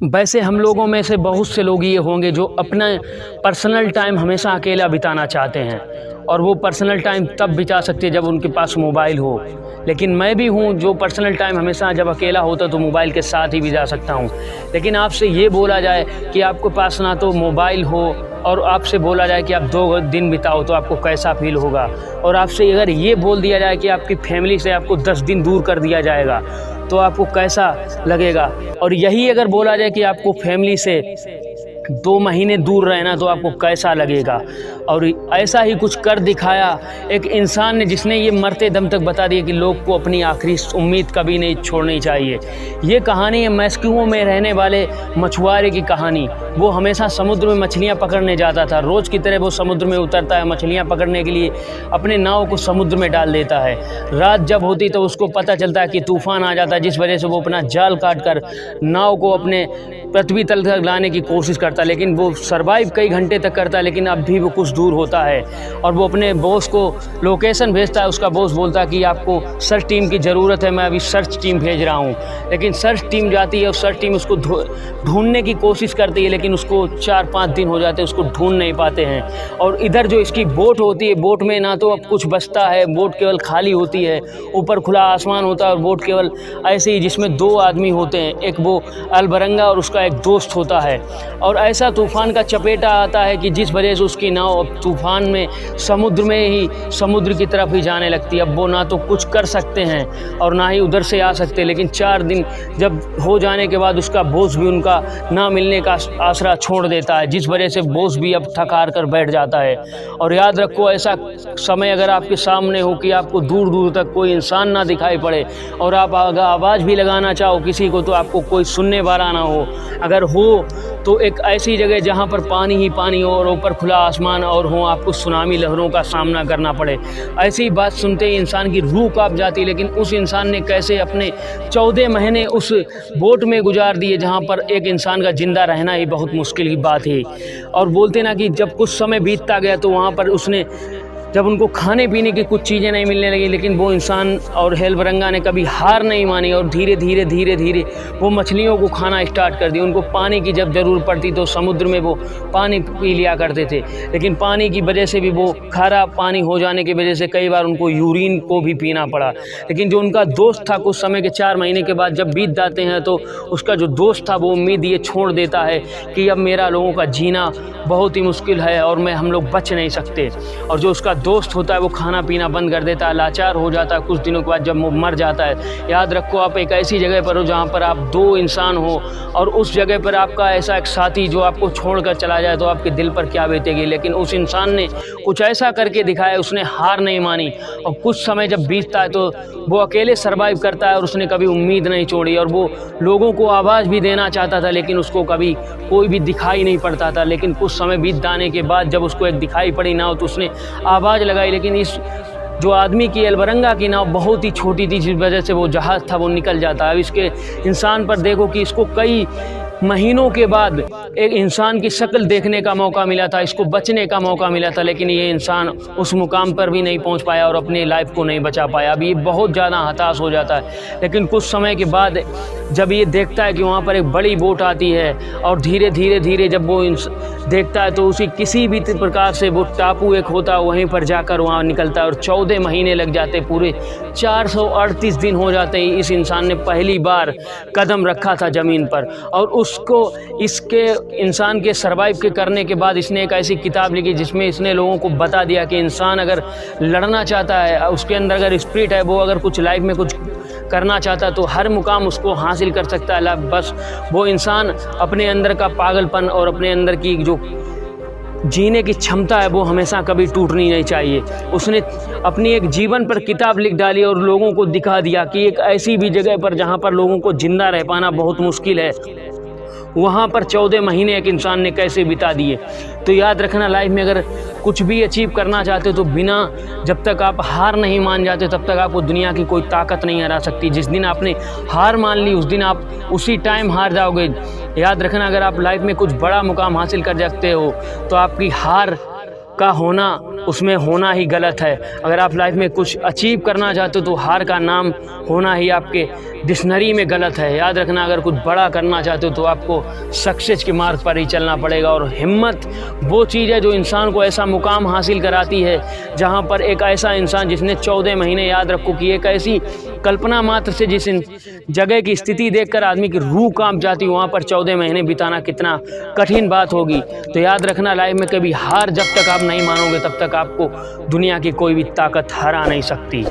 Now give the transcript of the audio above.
वैसे हम लोगों में से बहुत से लोग ये होंगे जो अपना पर्सनल टाइम हमेशा अकेला बिताना चाहते हैं, और वो पर्सनल टाइम तब बिता सकते हैं जब उनके पास मोबाइल हो। लेकिन मैं भी हूँ जो पर्सनल टाइम हमेशा जब अकेला होता तो मोबाइल के साथ ही बिता सकता हूँ। लेकिन आपसे ये बोला जाए कि आपके पास ना तो मोबाइल हो और आपसे बोला जाए कि आप 2 दिन बिताओ तो आपको कैसा फील होगा, और आपसे अगर ये बोल दिया जाए कि आपकी फैमिली से आपको 10 दिन दूर कर दिया जाएगा तो आपको कैसा लगेगा। और यही अगर बोला जाए कि आपको फैमिली से 2 महीने दूर रहना तो आपको कैसा लगेगा। और ऐसा ही कुछ कर दिखाया एक इंसान ने जिसने ये मरते दम तक बता दिया कि लोग को अपनी आखिरी उम्मीद कभी नहीं छोड़नी चाहिए। ये कहानी है मेस्किको में रहने वाले मछुआरे की कहानी। वो हमेशा समुद्र में मछलियाँ पकड़ने जाता था, रोज़ की तरह वो समुद्र में उतरता है मछलियाँ पकड़ने के लिए, अपने नाव को समुद्र में डाल देता है। रात जब होती तो उसको पता चलता है कि तूफ़ान आ जाता है, जिस वजह से वो अपना जाल काट कर नाव को अपने पृथ्वी तल तक लाने की कोशिश करता, लेकिन वो सर्वाइव कई घंटे तक करता है, लेकिन अब भी वो कुछ दूर होता है। और वो अपने बॉस को लोकेशन भेजता है। उसका बॉस बोलता है कि आपको सर्च टीम की ज़रूरत है, मैं अभी सर्च टीम भेज रहा हूँ। लेकिन सर्च टीम जाती है और सर्च टीम उसको ढूंढने की कोशिश करती है, लेकिन उसको 4-5 दिन हो जाते हैं, उसको ढूंढ नहीं पाते हैं। और इधर जो इसकी बोट होती है, बोट में ना तो अब कुछ बचता है, बोट केवल खाली होती है, ऊपर खुला आसमान होता है और बोट केवल ऐसे ही जिसमें 2 आदमी होते हैं, एक वो अलबरंगा और उसका एक दोस्त होता है। और ऐसा तूफ़ान का चपेटा आता है कि जिस वजह से उसकी नाव अब तूफ़ान में समुद्र की तरफ ही जाने लगती है। अब वो ना तो कुछ कर सकते हैं और ना ही उधर से आ सकते। लेकिन 4 दिन जब हो जाने के बाद उसका बॉस भी उनका ना मिलने का आसरा छोड़ देता है, जिस वजह से बॉस भी अब थक हार कर बैठ जाता है। और याद रखो, ऐसा समय अगर आपके सामने हो कि आपको दूर दूर तक कोई इंसान ना दिखाई पड़े और आप आवाज़ भी लगाना चाहो किसी को तो आपको कोई सुनने वाला ना हो, अगर हो तो एक ऐसी जगह जहाँ पर पानी ही पानी हो और ऊपर खुला आसमान और हो, आपको सुनामी लहरों का सामना करना पड़े। ऐसी बात सुनते ही इंसान की रूह कांप जाती। लेकिन उस इंसान ने कैसे अपने 14 महीने उस बोट में गुजार दिए जहाँ पर एक इंसान का ज़िंदा रहना ही बहुत मुश्किल की बात है। और बोलते ना कि जब कुछ समय बीतता गया तो वहाँ पर उसने जब उनको खाने पीने की कुछ चीज़ें नहीं मिलने लगी, लेकिन वो इंसान और हेलबरंगा ने कभी हार नहीं मानी और धीरे धीरे वो मछलियों को खाना स्टार्ट कर दिया। उनको पानी की जब ज़रूरत पड़ती तो समुद्र में वो पानी पी लिया करते थे, लेकिन पानी की वजह से भी वो खारा पानी हो जाने की वजह से कई बार उनको यूरिन को भी पीना पड़ा। लेकिन जो उनका दोस्त था कुछ समय के 4 महीने के बाद जब बीत जाते हैं तो उसका जो दोस्त था वो उम्मीद ये छोड़ देता है कि अब मेरा लोगों का जीना बहुत ही मुश्किल है और हम लोग बच नहीं सकते। और जो उसका दोस्त होता है वो खाना पीना बंद कर देता है, लाचार हो जाता है। कुछ दिनों के बाद जब वो मर जाता है, याद रखो आप एक ऐसी जगह पर हो जहाँ पर आप 2 इंसान हो और उस जगह पर आपका ऐसा एक साथी जो आपको छोड़कर चला जाए तो आपके दिल पर क्या बीतेगी। लेकिन उस इंसान ने कुछ ऐसा करके दिखाया, उसने हार नहीं मानी और कुछ समय जब बीतता है तो वो अकेले सर्वाइव करता है और उसने कभी उम्मीद नहीं छोड़ी। और वो लोगों को आवाज़ भी देना चाहता था लेकिन उसको कभी कोई भी दिखाई नहीं पड़ता था। लेकिन कुछ समय बीत जाने के बाद जब उसको एक दिखाई पड़ी नाव तो उसने आवाज़ लगाई, लेकिन इस जो आदमी की अलबरंगा की नाव बहुत ही छोटी थी जिस वजह से वो जहाज़ था वो निकल जाता है। अब इसके इंसान पर देखो कि इसको कई महीनों के बाद एक इंसान की शक्ल देखने का मौका मिला था, इसको बचने का मौका मिला था, लेकिन ये इंसान उस मुकाम पर भी नहीं पहुंच पाया और अपनी लाइफ को नहीं बचा पाया। अब ये बहुत ज़्यादा हताश हो जाता है। लेकिन कुछ समय के बाद जब ये देखता है कि वहाँ पर एक बड़ी बोट आती है और धीरे धीरे जब वो देखता है तो उसी किसी भी प्रकार से वो टापू एक होता है वहीं पर जाकर वहाँ निकलता है। और 14 महीने लग जाते, पूरे 438 दिन हो जाते हैं इस इंसान ने पहली बार कदम रखा था ज़मीन पर। और उसको इसके इंसान के सर्वाइव के करने के बाद इसने एक ऐसी किताब लिखी जिसमें इसने लोगों को बता दिया कि इंसान अगर लड़ना चाहता है, उसके अंदर अगर स्पिरिट है, वो अगर कुछ लाइफ में कुछ करना चाहता है तो हर मुकाम उसको हासिल कर सकता है। बस वो इंसान अपने अंदर का पागलपन और अपने अंदर की जो जीने की क्षमता है वो हमेशा कभी टूटनी नहीं चाहिए। उसने अपनी एक जीवन पर किताब लिख डाली और लोगों को दिखा दिया कि एक ऐसी भी जगह पर जहाँ पर लोगों को जिंदा रह पाना बहुत मुश्किल है, वहाँ पर 14 महीने एक इंसान ने कैसे बिता दिए। तो याद रखना, लाइफ में अगर कुछ भी अचीव करना चाहते हो तो बिना जब तक आप हार नहीं मान जाते तब तक आपको दुनिया की कोई ताकत नहीं हरा सकती। जिस दिन आपने हार मान ली उस दिन आप उसी टाइम हार जाओगे। याद रखना, अगर आप लाइफ में कुछ बड़ा मुकाम हासिल कर सकते हो तो आपकी हार का होना उसमें होना ही गलत है। अगर आप लाइफ में कुछ अचीव करना चाहते हो तो हार का नाम होना ही आपके डिक्शनरी में गलत है। याद रखना, अगर कुछ बड़ा करना चाहते हो तो आपको सक्सेस के मार्ग पर ही चलना पड़ेगा। और हिम्मत वो चीज़ है जो इंसान को ऐसा मुकाम हासिल कराती है जहाँ पर एक ऐसा इंसान जिसने 14 महीने, याद रखो कि एक ऐसी कल्पना मात्र से जिस जगह की स्थिति देखकर आदमी की रूह कांप जाती है, वहाँ पर 14 महीने बिताना कितना कठिन बात होगी। तो याद रखना, लाइफ में कभी हार जब तक आप नहीं मानोगे तब तक आपको दुनिया की कोई भी ताकत हरा नहीं सकती।